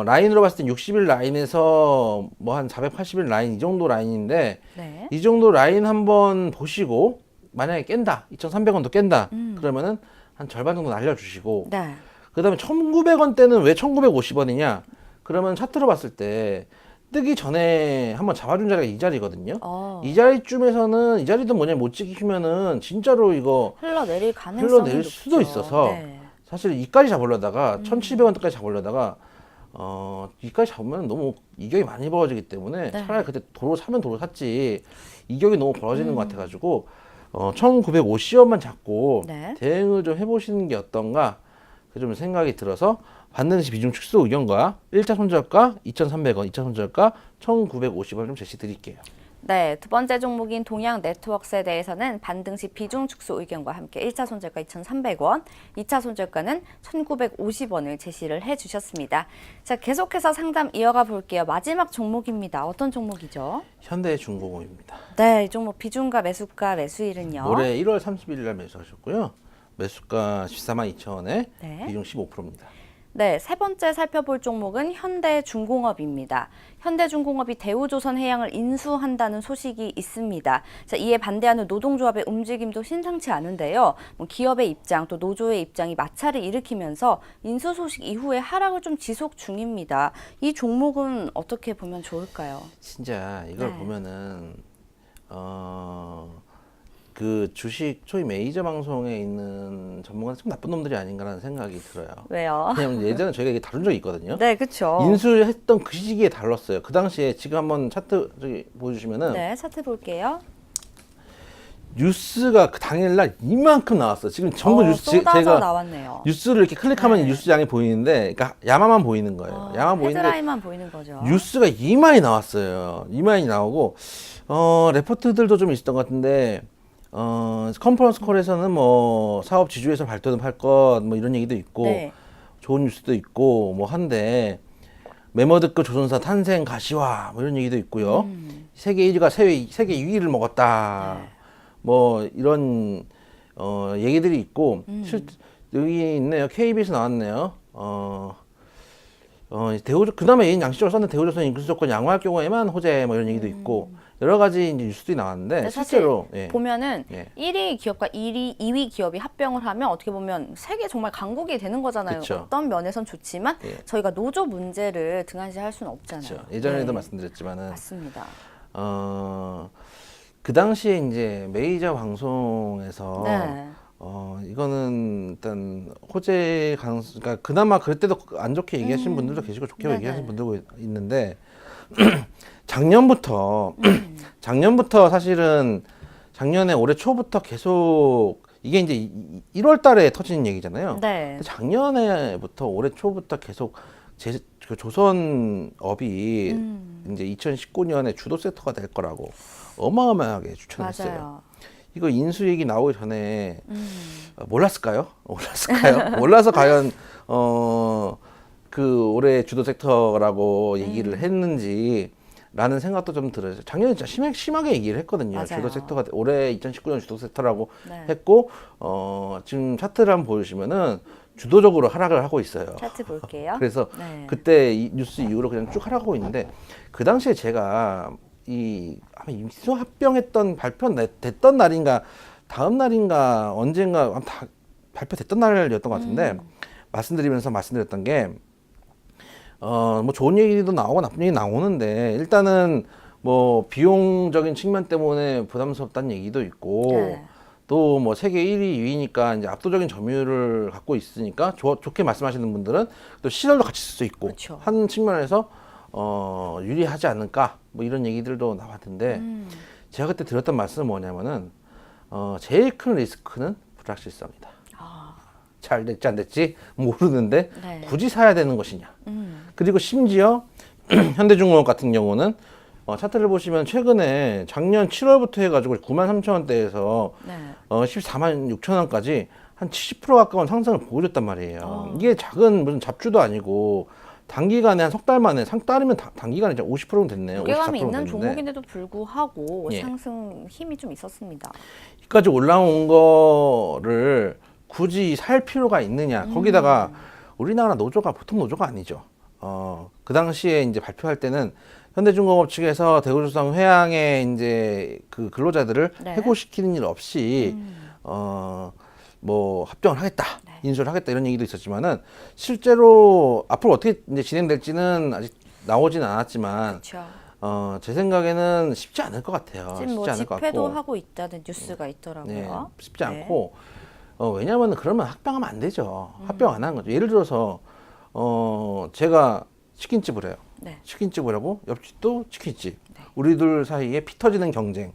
라인으로 봤을 땐 60일 라인에서 뭐 한 480일 라인 이 정도 라인인데 네. 이 정도 라인 한번 보시고 만약에 깬다 2,300원도 깬다 그러면은 한 절반 정도 날려주시고 네. 그 다음에 1,900원대는 왜 1,950원이냐 그러면 차트로 봤을 때 뜨기 전에 한번 잡아준 자리가 이 자리거든요. 이 자리쯤에서는 이 자리도 뭐냐 못 지키면은 진짜로 이거 흘러내릴 가능성이 흘러내릴 수도 높죠. 있어서 네. 사실 이까지 잡으려다가 1,700원대까지 잡으려다가 이까지 잡으면 너무 이격이 많이 벌어지기 때문에 네. 차라리 그때 도로 사면 도로 샀지 이격이 너무 벌어지는 것 같아가지고 1,950원만 잡고 네. 대응을 좀 해보시는 게 어떤가 좀 생각이 들어서 반등 시 비중 축소 의견과 1차 손절가 2,300원, 2차 손절가 1,950원 좀 제시 드릴게요. 네, 두 번째 종목인 동양 네트워크스에 대해서는 반등 시 비중 축소 의견과 함께 1차 손절가 2,300원, 2차 손절가는 1,950원을 제시를 해주셨습니다. 자, 계속해서 상담 이어가 볼게요. 마지막 종목입니다. 어떤 종목이죠? 현대중공업입니다. 네, 이 종목 비중과 매수가, 매수일은요? 올해 1월 31일 날 매수하셨고요. 매수가 142,000원에 네. 비중 15%입니다. 네, 세 번째 살펴볼 종목은 현대중공업입니다. 현대중공업이 대우조선해양을 인수한다는 소식이 있습니다. 자, 이에 반대하는 노동조합의 움직임도 심상치 않은데요. 기업의 입장 또 노조의 입장이 마찰을 일으키면서 인수 소식 이후에 하락을 좀 지속 중입니다. 이 종목은 어떻게 보면 좋을까요? 진짜 이걸 네. 보면은 그 주식 초이 메이저 방송에 있는 전문가는 참 나쁜 놈들이 아닌가라는 생각이 들어요. 왜요? 왜냐면 예전에 저희가 이게 다룬 적이 있거든요. 네, 그렇죠. 인수했던 그 시기에 달랐어요. 그 당시에 지금 한번 차트 저기 보여주시면은 네, 차트 볼게요. 뉴스가 그 당일날 이만큼 나왔어요. 지금 전부 뉴스 쏟아져 제가 나왔네요. 뉴스를 이렇게 클릭하면 네. 뉴스장이 보이는데, 그러니까 야마만 보이는 거예요. 야마 보이는데 헤드라인만 보이는 거죠. 뉴스가 이만이 나왔어요. 이만이 나오고 레포트들도 좀 있었던 것 같은데. 컨퍼런스 콜에서는 뭐 사업 지주에서 발표도 할 것 뭐 이런 얘기도 있고 네. 좋은 뉴스도 있고 뭐 한데 메머드급 조선사 탄생 가시화 뭐 이런 얘기도 있고요. 세계 1위가 세계 2위를 먹었다. 네. 뭐 이런 얘기들이 있고 여기 있네요. KBS 나왔네요. 그다음에 양식적으로 썼는 대우조선 인구 조건 양호할 경우에만 호재 뭐 이런 얘기도 있고 여러 가지 이제 뉴스들이 나왔는데 근데 실제로 사실 예. 보면은 예. 1위 기업과 2위 기업이 합병을 하면 어떻게 보면 세계 정말 강국이 되는 거잖아요. 그쵸. 어떤 면에선 좋지만 예. 저희가 노조 문제를 등한시할 수는 없잖아요. 그렇죠. 예전에도 네. 말씀드렸지만은 맞습니다. 그 당시에 이제 메이저 방송에서 네. 이거는 일단 호재 가능성, 그러니까 그나마 그럴 때도 안 좋게 얘기하시는 분들도 계시고 좋게 네네. 얘기하시는 분들도 있는데 작년부터 사실은 작년에 올해 초부터 계속 이게 이제 1월 달에 터진 얘기잖아요. 네. 근데 작년에부터 올해 초부터 계속 그 조선업이 이제 2019년에 주도 섹터가 될 거라고 어마어마하게 추천했어요. 맞아요. 이거 인수 얘기 나오기 전에 몰랐을까요? 몰라서 과연 그 올해 주도 섹터라고 얘기를 했는지라는 생각도 좀 들어요. 작년에 진짜 심하게 얘기를 했거든요. 맞아요. 주도 섹터가 올해 2019년 주도 섹터라고 네. 했고 지금 차트를 한번 보시면은 주도적으로 하락을 하고 있어요. 차트 볼게요. 그래서 네. 그때 이 뉴스 이후로 그냥 쭉 하락하고 있는데 그 당시에 제가 아마 인수 합병했던 됐던 날인가 다음 날인가 언젠가 다 발표됐던 날이었던 것 같은데 말씀드렸던 게 뭐 좋은 얘기도 나오고 나쁜 얘기 나오는데 일단은 뭐 비용적인 측면 때문에 부담스럽다는 얘기도 있고 네. 또 뭐 세계 1위, 2위니까 이제 압도적인 점유율을 갖고 있으니까 좋게 말씀하시는 분들은 또 시설도 같이 쓸 수 있고 그쵸. 한 측면에서 유리하지 않을까 뭐 이런 얘기들도 나왔는데 제가 그때 드렸던 말씀은 뭐냐면은 제일 큰 리스크는 불확실성이다. 잘 됐지 안 됐지 모르는데 네. 굳이 사야 되는 것이냐. 그리고 심지어 현대중공업 같은 경우는 차트를 보시면 최근에 작년 7월부터 해가지고 93,000원대에서 네. 14만 6천 원까지 한 70% 가까운 상승을 보여줬단 말이에요. 이게 작은 무슨 잡주도 아니고 단기간에 한 석 달 만에 따르면 단기간에 이제 50%는 됐네요. 무게감이 54% 있는 됐는데. 종목인데도 불구하고 예. 상승 힘이 좀 있었습니다. 여기까지 올라온 거를 굳이 살 필요가 있느냐. 거기다가 우리나라 노조가 보통 노조가 아니죠. 그 당시에 이제 발표할 때는 현대중공업 측에서 대우조선 회항에 이제 그 근로자들을 네. 해고시키는 일 없이 뭐 합병을 하겠다, 인수를 하겠다 이런 얘기도 있었지만은 실제로 앞으로 어떻게 이제 진행될지는 아직 나오지는 않았지만 그렇죠. 제 생각에는 쉽지 않을 것 같아요. 지금 뭐 쉽지 않을 것 집회도 같고. 하고 있다는 뉴스가 있더라고요. 네, 쉽지 네. 않고 왜냐하면 그러면 합병하면 안 되죠. 합병 안 하는 거죠. 예를 들어서 제가 치킨집을 해요. 네. 치킨집을 하고 옆집도 치킨집. 우리들 사이에 피 터지는 경쟁.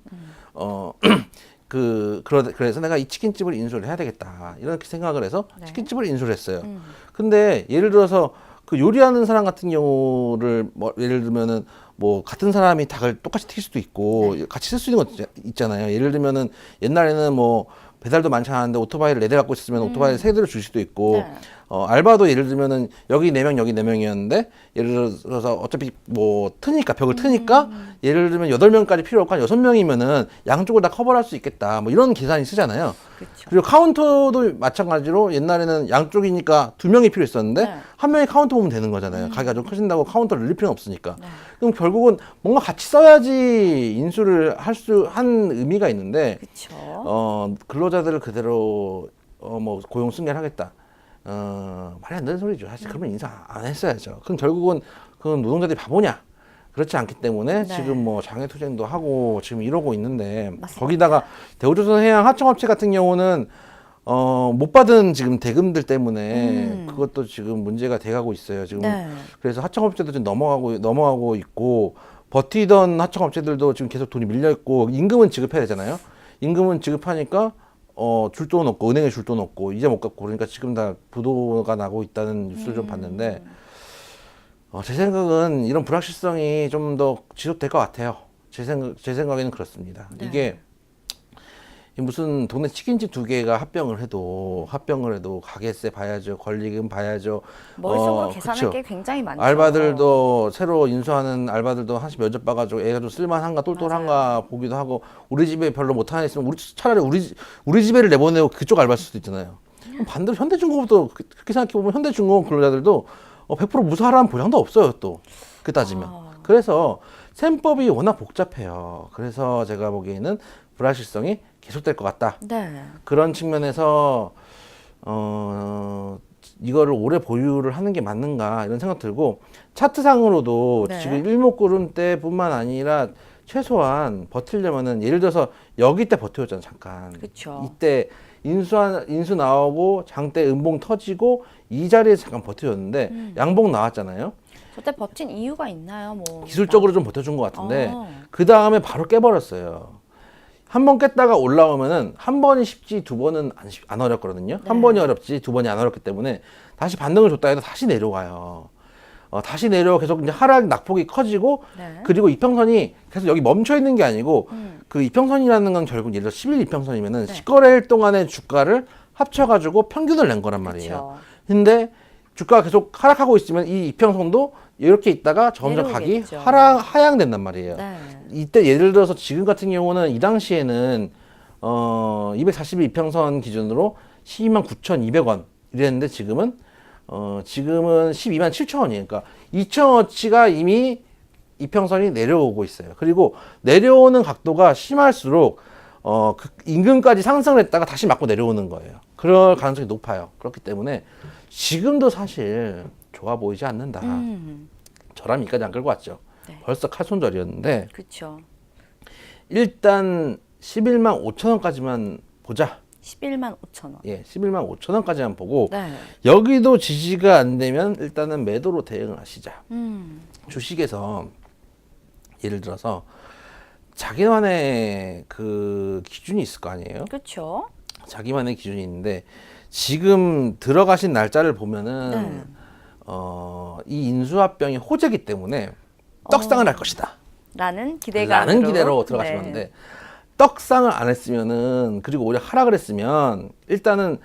그래서 내가 이 치킨집을 인수를 해야 되겠다. 이렇게 생각을 해서 네. 치킨집을 인수를 했어요. 근데 예를 들어서 그 요리하는 사람 같은 경우를 뭐 예를 들면은 뭐 같은 사람이 닭을 똑같이 튀길 수도 있고 같이 쓸 수 있는 거 있잖아요. 예를 들면은 옛날에는 뭐 배달도 많지 않았는데 오토바이를 4대 갖고 있으면 오토바이 3대를 줄 수도 있고 네. 알바도 예를 들면은 여기 4명 여기 4명이었는데 예를 들어서 어차피 뭐 트니까 벽을 트니까 예를 들면 8명까지 필요 없고 한 6명이면은 양쪽을 다 커버할 수 있겠다. 뭐 이런 계산이 쓰잖아요. 그렇죠. 그리고 카운터도 마찬가지로 옛날에는 양쪽이니까 2명이 필요했었는데 네. 한 명이 카운터 보면 되는 거잖아요. 가게가 좀 커진다고 카운터를 늘릴 필요는 없으니까. 네. 그럼 결국은 뭔가 같이 써야지 인수를 한 의미가 있는데 그렇죠. 근로자들을 그대로 뭐 고용 승계하겠다. 말이 안 되는 소리죠. 사실 그러면 인사 안 했어야죠. 그럼 결국은 그건 노동자들이 바보냐? 그렇지 않기 때문에 네. 지금 뭐 장애투쟁도 하고 지금 이러고 있는데 맞습니다. 거기다가 대우조선 해양 하청업체 같은 경우는 못 받은 지금 대금들 때문에 그것도 지금 문제가 돼가고 있어요. 지금 네. 그래서 하청업체도 지금 넘어가고 있고 버티던 하청업체들도 지금 계속 돈이 밀려 있고 임금은 지급해야 되잖아요. 임금은 지급하니까 줄 돈 없고 은행에 줄 돈 없고 이자 못 갚고 그러니까 지금 다 부도가 나고 있다는 뉴스를 좀 봤는데 제 생각은 이런 불확실성이 좀 더 지속될 것 같아요. 제 생각에는 그렇습니다. 네. 이게 무슨 동네 치킨집 두 개가 합병을 해도 가게세 봐야죠, 권리금 봐야죠. 머릿속으로 계산할 그쵸. 게 굉장히 많죠. 알바들도 새로 인수하는 알바들도 한씩 면접 봐가지고 애가 좀 쓸만한가 똘똘한가 보기도 하고, 우리 집에 별로 못하는 애 있으면 차라리 우리 집에를 내보내고 그쪽 알바할 수도 있잖아요. 그럼 반대로 현대중공업도 그렇게 생각해 보면 현대중공업 근로자들도 100% 무사하라는 보장도 없어요 또 그 따지면. 그래서 셈법이 워낙 복잡해요. 그래서 제가 보기에는 불확실성이 계속될 것 같다. 네. 그런 측면에서 이거를 오래 보유를 하는 게 맞는가 이런 생각 들고, 차트상으로도 네. 지금 일목구름대뿐만 아니라 최소한 버틸려면은, 예를 들어서 여기 때 버텨줬잖아 잠깐. 그쵸. 이때 인수 나오고 장대 음봉 터지고 이 자리에서 잠깐 버텨줬는데 양봉 나왔잖아요. 저때 버틴 이유가 있나요? 뭐 기술적으로 좀 버텨준 것 같은데 어. 그 다음에 바로 깨버렸어요. 한 번 깼다가 올라오면은 한 번이 쉽지 두 번은 안 어렵거든요. 한 번이 어렵지 두 번이 안 어렵기 때문에 다시 반등을 줬다 해도 다시 내려가요. 다시 내려 계속 이제 하락 낙폭이 커지고, 네. 그리고 이평선이 계속 여기 멈춰 있는 게 아니고 그 이평선이라는 건 결국 예를 들어 10일 이평선이면은 네. 10거래일 동안의 주가를 합쳐가지고 평균을 낸 거란 말이에요. 그쵸. 근데 주가가 계속 하락하고 있으면 이 이평선도 이렇게 있다가 점점 가기 내려오겠죠. 하향된단 말이에요. 네. 이때 예를 들어서 지금 같은 경우는 이 당시에는 240일 이평선 기준으로 12만 9,200원 이랬는데 지금은 12만 7천원이에요. 그러니까 2천원어치가 이미 이평선이 내려오고 있어요. 그리고 내려오는 각도가 심할수록 그 임금까지 상승을 했다가 다시 맞고 내려오는 거예요. 그럴 가능성이 높아요. 그렇기 때문에 지금도 사실 좋아 보이지 않는다. 저라면 이까지 안 끌고 왔죠. 네. 벌써 칼손절이었는데 그렇죠. 일단 11만 5천 원까지만 보자. 11만 5천 원. 예, 11만 5천 원까지만 보고 네. 여기도 지지가 안 되면 일단은 매도로 대응을 하시자. 주식에서 예를 들어서 자기만의 그 기준이 있을 거 아니에요? 그렇죠. 자기만의 기준이 있는데 지금 들어가신 날짜를 보면은 네. 이 인수합병이 호재기 때문에 떡상을 할 것이다. 라는 기대감으로. 라는 기대로 들어가신 네. 건데 떡상을 안 했으면은, 그리고 오히려 하락을 했으면 일단은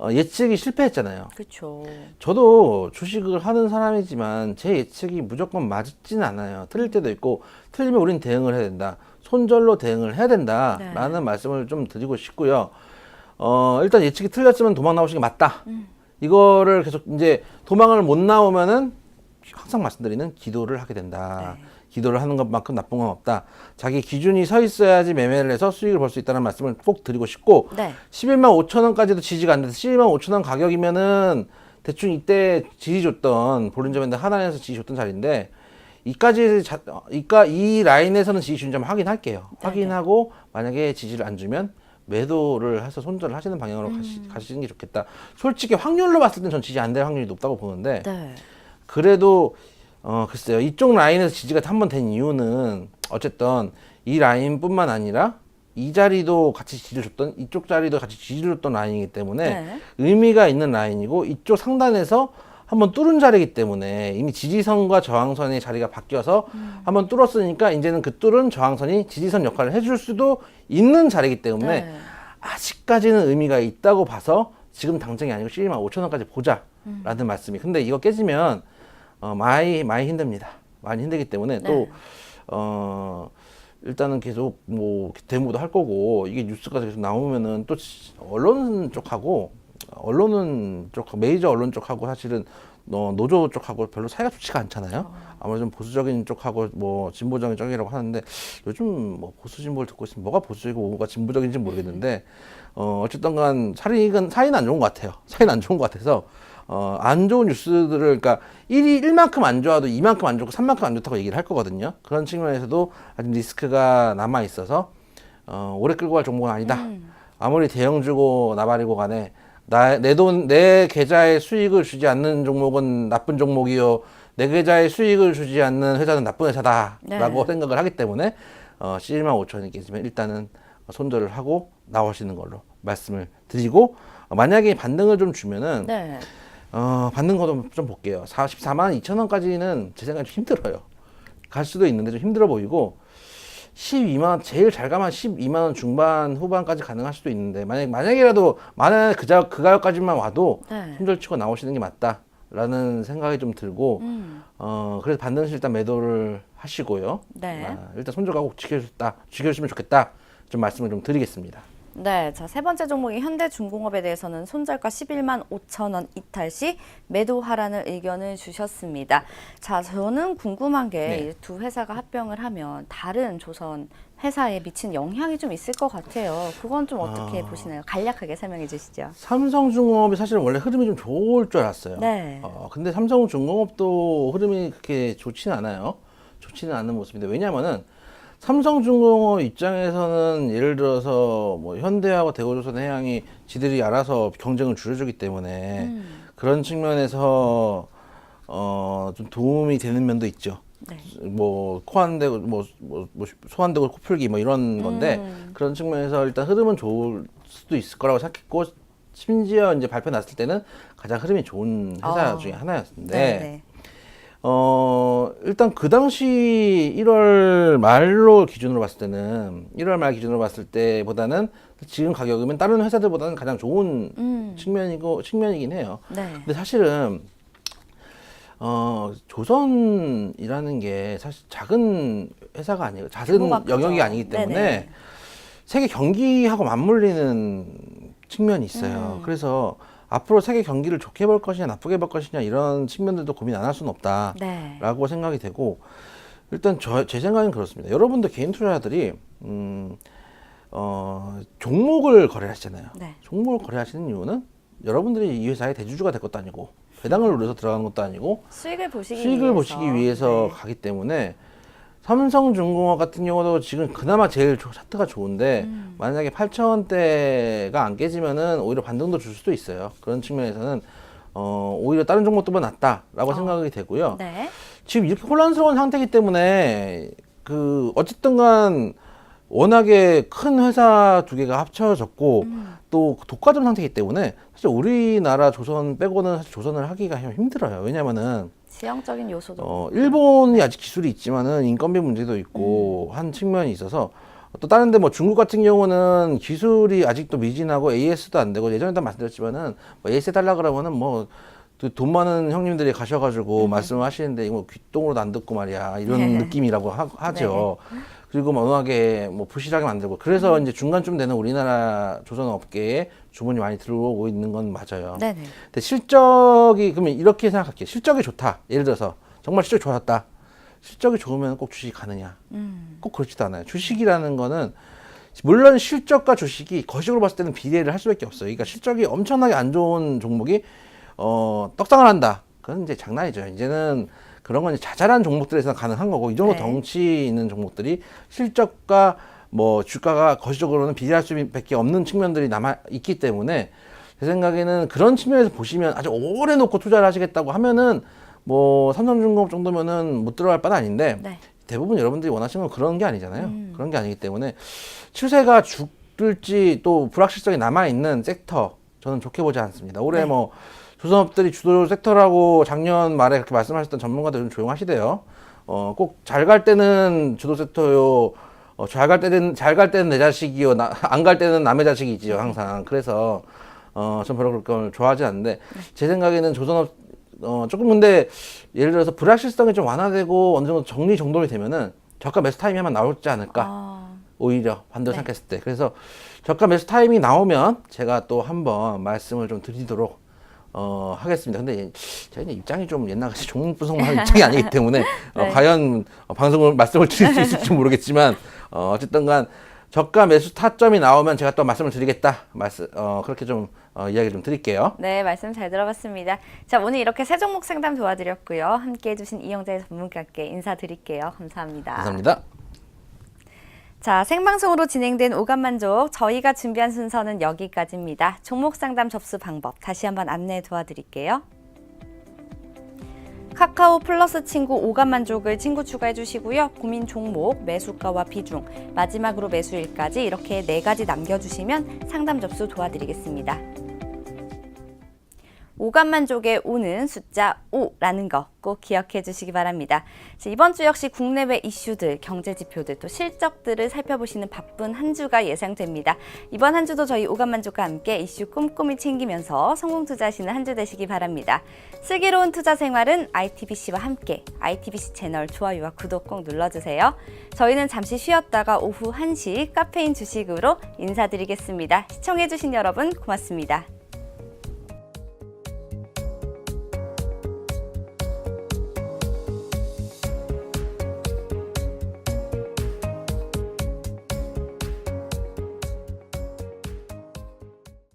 예측이 실패했잖아요. 그렇죠. 저도 주식을 하는 사람이지만 제 예측이 무조건 맞지는 않아요. 틀릴 때도 있고, 틀리면 우린 대응을 해야 된다. 손절로 대응을 해야 된다라는 네. 말씀을 좀 드리고 싶고요. 일단 예측이 틀렸으면 도망 나오시는 게 맞다. 이거를 계속 이제 도망을 못 나오면은 항상 말씀드리는 기도를 하게 된다. 네. 기도를 하는 것만큼 나쁜 건 없다. 자기 기준이 서 있어야지 매매를 해서 수익을 벌 수 있다는 말씀을 꼭 드리고 싶고, 네. 11만 5천 원까지도 지지가 안 돼서 11만 5천 원 가격이면은 대충 이때 지지 줬던 볼린저밴드 하나에서 지지 줬던 자리인데, 이 라인에서는 지지 준 점 확인할게요. 확인하고 만약에 지지를 안 주면 매도를 해서 손절을 하시는 방향으로 가시는 게 좋겠다. 솔직히 확률로 봤을 땐 전 지지 안 될 확률이 높다고 보는데, 네. 그래도 글쎄요, 이쪽 라인에서 지지가 한 번 된 이유는 어쨌든 이 라인뿐만 아니라 이 자리도 같이 지지를 줬던, 이쪽 자리도 같이 지지를 줬던 라인이기 때문에 네. 의미가 있는 라인이고, 이쪽 상단에서 한번 뚫은 자리이기 때문에 이미 지지선과 저항선의 자리가 바뀌어서 한번 뚫었으니까 이제는 그 뚫은 저항선이 지지선 역할을 해줄 수도 있는 자리이기 때문에 네. 아직까지는 의미가 있다고 봐서 지금 당장이 아니고 12만 5천 원까지 보자라는 말씀이. 근데 이거 깨지면 많이 힘듭니다. 많이 힘들기 때문에 또 일단은 계속 뭐 데모도 할 거고, 이게 뉴스가 계속 나오면은 또 언론 쪽하고 메이저 언론 쪽하고 사실은 노조 쪽하고 별로 사이가 좋지가 않잖아요. 아무래도 좀 보수적인 쪽하고 뭐 진보적인 쪽이라고 하는데, 요즘 뭐 보수 진보를 듣고 있으면 뭐가 보수적이고 뭐가 진보적인지 모르겠는데, 어쨌든 간 사이는 안 좋은 것 같아요. 사이는 안 좋은 것 같아서 안 좋은 뉴스들을, 그러니까 1만큼 안 좋아도 2만큼 안 좋고 3만큼 안 좋다고 얘기를 할 거거든요. 그런 측면에서도 아직 리스크가 남아 있어서 오래 끌고 갈 종목은 아니다. 아무리 대형 주고 나발이고 간에 내 계좌에 수익을 주지 않는 종목은 나쁜 종목이요, 내 계좌에 수익을 주지 않는 회사는 나쁜 회사다라고 생각을 하기 때문에 11만 5천원이 깨지면 일단은 손절을 하고 나오시는 걸로 말씀을 드리고, 만약에 반등을 좀 주면은 받는 것도 좀 볼게요. 44만 2천 원까지는 제 생각에 좀 힘들어요. 갈 수도 있는데 좀 힘들어 보이고, 12만 원, 제일 잘 가면 12만 원 중반 후반까지 가능할 수도 있는데 만약이라도 만약에 그 가격까지만 와도 네. 손절치고 나오시는 게 맞다라는 생각이 좀 들고 그래서 반드시 일단 매도를 하시고요. 네. 일단 손절가 꼭 지켜주시면 좋겠다. 좀 말씀을 좀 드리겠습니다. 네, 자, 세 번째 종목인 현대중공업에 대해서는 손절가 11만 5천 원 이탈 시 매도하라는 의견을 주셨습니다. 자, 저는 궁금한 게 네. 두 회사가 합병을 하면 다른 조선 회사에 미친 영향이 좀 있을 것 같아요. 그건 좀 어떻게 보시나요? 간략하게 설명해 주시죠. 삼성중공업이 사실 원래 흐름이 좀 좋을 줄 알았어요. 네. 근데 삼성중공업도 흐름이 그렇게 좋지는 않아요. 좋지는 않은 모습인데 왜냐면은 삼성중공업 입장에서는 예를 들어서 뭐 현대하고 대우조선해양이 지들이 알아서 경쟁을 줄여주기 때문에 그런 측면에서 좀 도움이 되는 면도 있죠. 네. 뭐 코 안 대고 소 안 대고 코 풀기 뭐 이런 건데 그런 측면에서 일단 흐름은 좋을 수도 있을 거라고 생각했고 심지어 이제 발표 났을 때는 가장 흐름이 좋은 회사 중에 하나였는데 네. 일단 그 당시 1월 말로 기준으로 봤을 때는 1월 말 기준으로 봤을 때보다는 지금 가격이면 다른 회사들보다는 가장 좋은 측면이긴 해요. 네. 근데 사실은 조선이라는 게 사실 작은 회사가 아니고 작은 규모가 영역이 크죠. 아니기 때문에 네네. 세계 경기하고 맞물리는 측면이 있어요. 그래서 앞으로 세계 경기를 좋게 볼 것이냐 나쁘게 볼 것이냐 이런 측면들도 고민 안 할 수는 없다라고 네. 생각이 되고 일단 제 생각은 그렇습니다. 여러분들 개인 투자자들이 종목을 거래하시잖아요. 네. 종목을 거래하시는 이유는 여러분들이 이 회사의 대주주가 될 것도 아니고 배당을 노려서 들어가는 것도 아니고 수익을 보시기 수익을 위해서 네. 가기 때문에 삼성중공업 같은 경우도 지금 그나마 제일 차트가 좋은데 만약에 8,000원대가 안 깨지면은 오히려 반등도 줄 수도 있어요. 그런 측면에서는 오히려 다른 종목들보다 낫다라고 생각이 되고요. 네. 지금 이렇게 혼란스러운 상태이기 때문에 어쨌든간 워낙에 큰 회사 두 개가 합쳐졌고 또 독과점 상태이기 때문에 사실 우리나라 조선 빼고는 사실 조선을 하기가 힘들어요. 왜냐면은 지형적인 요소도 일본이 아직 기술이 있지만은 인건비 문제도 있고 한 측면이 있어서 또 다른데 뭐 중국 같은 경우는 기술이 아직도 미진하고 AS도 안 되고 예전에도 말씀드렸지만은 뭐 AS 달라 그러면은 뭐 돈 많은 형님들이 가셔가지고 말씀을 하시는데 뭐 귓동으로도 안 듣고 말이야 이런 네. 느낌이라고 하죠. 그리고 뭐 워낙에 뭐 부실하게 만들고 그래서 이제 중간쯤 되는 우리나라 조선 업계에 주문이 많이 들어오고 있는 건 맞아요. 네네. 근데 실적이 그러면 이렇게 생각할게요. 실적이 좋다. 예를 들어서 정말 실적이 좋았다. 실적이 좋으면 꼭 주식이 가느냐? 꼭 그렇지도 않아요. 주식이라는 거는 물론 실적과 주식이 거식으로 봤을 때는 비례를 할 수밖에 없어요. 그러니까 실적이 엄청나게 안 좋은 종목이 떡상을 한다. 그건 이제 장난이죠. 이제는 그런 건 이제 자잘한 종목들에서 가능한 거고 이 정도 네. 덩치 있는 종목들이 실적과 뭐 주가가 거시적으로는 비례할 수밖에 없는 측면들이 남아 있기 때문에 제 생각에는 그런 측면에서 보시면 아주 오래 놓고 투자를 하시겠다고 하면은 뭐 삼성중공업 정도면은 못 들어갈 바는 아닌데 네. 대부분 여러분들이 원하시는 건 그런 게 아니잖아요. 그런 게 아니기 때문에 추세가 죽을지 또 불확실성이 남아 있는 섹터 저는 좋게 보지 않습니다. 올해 네. 뭐 조선업들이 주도 섹터라고 작년 말에 그렇게 말씀하셨던 전문가들 좀 조용하시대요. 꼭 잘 갈 때는 주도 섹터요. 잘 갈 때는 내 자식이요. 안 갈 때는 남의 자식이지요. 항상. 그래서 전 별로 그걸 좋아하지 않는데 제 생각에는 조선업 조금 근데 예를 들어서 불확실성이 좀 완화되고 어느 정도 정리 정돈이 되면은 저가 매수 타임이 한번 나오지 않을까. 오히려 반대로 네. 생각했을 때. 그래서 저가 매수 타임이 나오면 제가 또 한번 말씀을 좀 드리도록 하겠습니다. 근데 저희는 입장이 좀 옛날같이 종목 분석만 하는 입장이 아니기 때문에 네. 과연 말씀을 드릴 수 있을지 모르겠지만 어쨌든간 저가 매수 타점이 나오면 제가 또 말씀을 드리겠다. 그렇게 좀 이야기 좀 드릴게요. 네, 말씀 잘 들어봤습니다. 자, 오늘 이렇게 세 종목 상담 도와드렸고요. 함께 해주신 이영재 전문가께 인사드릴게요. 감사합니다. 감사합니다. 자, 생방송으로 진행된 오감만족 저희가 준비한 순서는 여기까지입니다. 종목 상담 접수 방법 다시 한번 안내 도와드릴게요. 카카오 플러스 친구 오감만족을 친구 추가해 주시고요. 고민 종목, 매수가와 비중, 마지막으로 매수일까지 이렇게 4가지 남겨주시면 상담 접수 도와드리겠습니다. 오감만족의 오는 숫자 5라는 거 꼭 기억해 주시기 바랍니다. 이번 주 역시 국내외 이슈들, 경제 지표들, 또 실적들을 살펴보시는 바쁜 한 주가 예상됩니다. 이번 한 주도 저희 오감만족과 함께 이슈 꼼꼼히 챙기면서 성공 투자하시는 한 주 되시기 바랍니다. 슬기로운 투자 생활은 ITBC와 함께 ITBC 채널 좋아요와 구독 꼭 눌러주세요. 저희는 잠시 쉬었다가 오후 1시 카페인 주식으로 인사드리겠습니다. 시청해주신 여러분 고맙습니다.